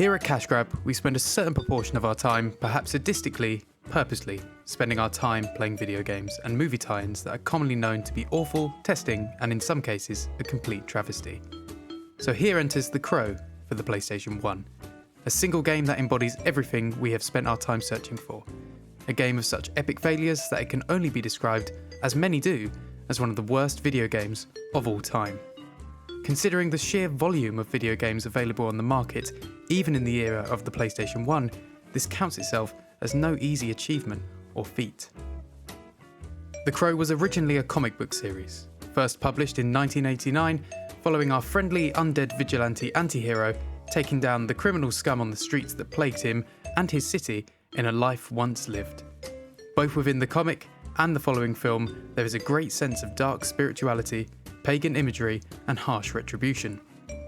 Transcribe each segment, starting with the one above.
Here at Cash Grab, we spend a certain proportion of our time, perhaps sadistically, purposely, spending our time playing video games and movie tie-ins that are commonly known to be awful, testing, and in some cases, a complete travesty. So here enters The Crow for the PlayStation 1, a single game that embodies everything we have spent our time searching for. A game of such epic failures that it can only be described, as many do, as one of the worst video games of all time. Considering the sheer volume of video games available on the market, even in the era of the PlayStation 1, this counts itself as no easy achievement or feat. The Crow was originally a comic book series, first published in 1989, following our friendly undead vigilante anti-hero taking down the criminal scum on the streets that plagued him and his city in a life once lived. Both within the comic and the following film, there is a great sense of dark spirituality, pagan imagery, and harsh retribution,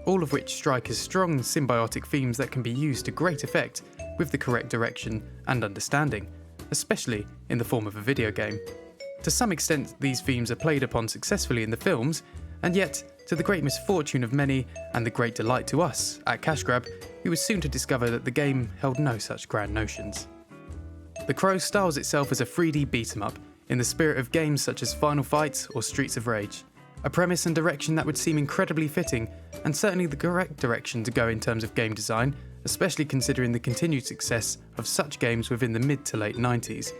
all of which strike as strong symbiotic themes that can be used to great effect with the correct direction and understanding, especially in the form of a video game. To some extent, these themes are played upon successfully in the films, and yet, to the great misfortune of many and the great delight to us at Cash Grab, we were soon to discover that the game held no such grand notions. The Crow styles itself as a 3D beat-em-up in the spirit of games such as Final Fight or Streets of Rage. A premise and direction that would seem incredibly fitting, and certainly the correct direction to go in terms of game design, especially considering the continued success of such games within the mid to late 90s.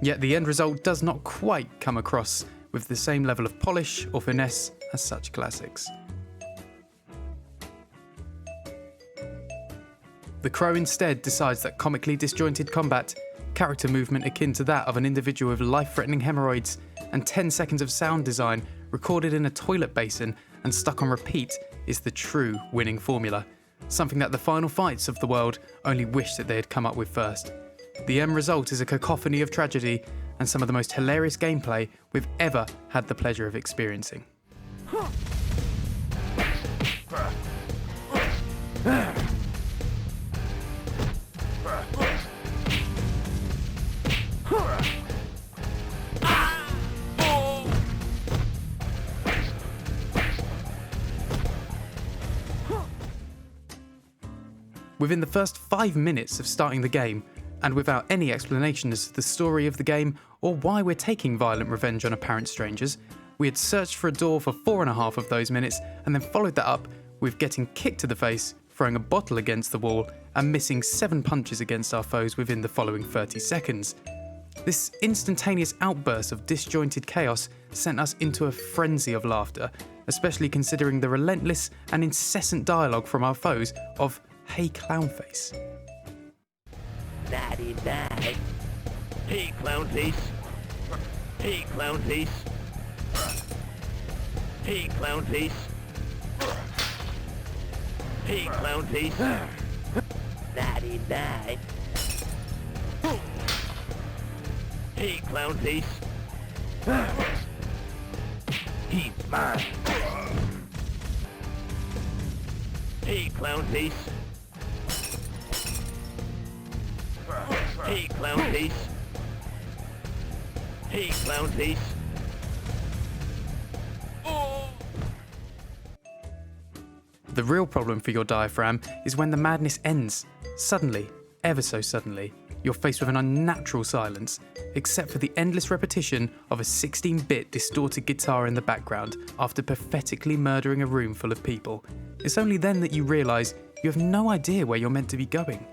Yet the end result does not quite come across with the same level of polish or finesse as such classics. The Crow instead decides that comically disjointed combat, character movement akin to that of an individual with life-threatening hemorrhoids, and 10 seconds of sound design recorded in a toilet basin and stuck on repeat is the true winning formula, something that the Final Fights of the world only wish that they had come up with first. The end result is a cacophony of tragedy and some of the most hilarious gameplay we've ever had the pleasure of experiencing. Within the first 5 minutes of starting the game, and without any explanation as to the story of the game or why we're taking violent revenge on apparent strangers, we had searched for a door for 4.5 of those minutes and then followed that up with getting kicked to the face, throwing a bottle against the wall, and missing 7 punches against our foes within the following 30 seconds. This instantaneous outburst of disjointed chaos sent us into a frenzy of laughter, especially considering the relentless and incessant dialogue from our foes of "Hey Clownface." 99. Hey Clownface. Hey Clownface. Hey Clownface. Hey Clownface. 99. Hey Clownface. He's mine. Hey Clownface. Hey Clownface. Hey Clownface. Oh. The real problem for your diaphragm is when the madness ends. Suddenly, ever so suddenly, you're faced with an unnatural silence, except for the endless repetition of a 16-bit distorted guitar in the background after pathetically murdering a room full of people. It's only then that you realise you have no idea where you're meant to be going,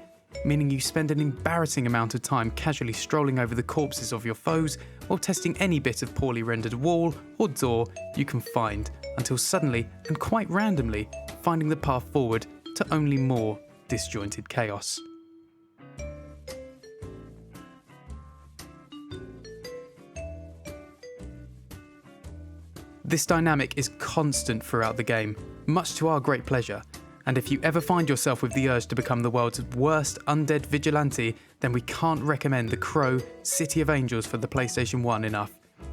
meaning you spend an embarrassing amount of time casually strolling over the corpses of your foes or testing any bit of poorly rendered wall or door you can find, until suddenly and quite randomly finding the path forward to only more disjointed chaos. This dynamic is constant throughout the game, much to our great pleasure, and if you ever find yourself with the urge to become the world's worst undead vigilante, then we can't recommend The Crow City of Angels for the PlayStation 1 enough.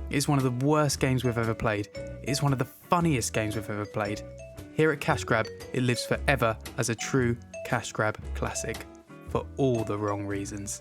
It's one of the worst games we've ever played. It's one of the funniest games we've ever played. Here at Cash Grab, it lives forever as a true Cash Grab classic, for all the wrong reasons.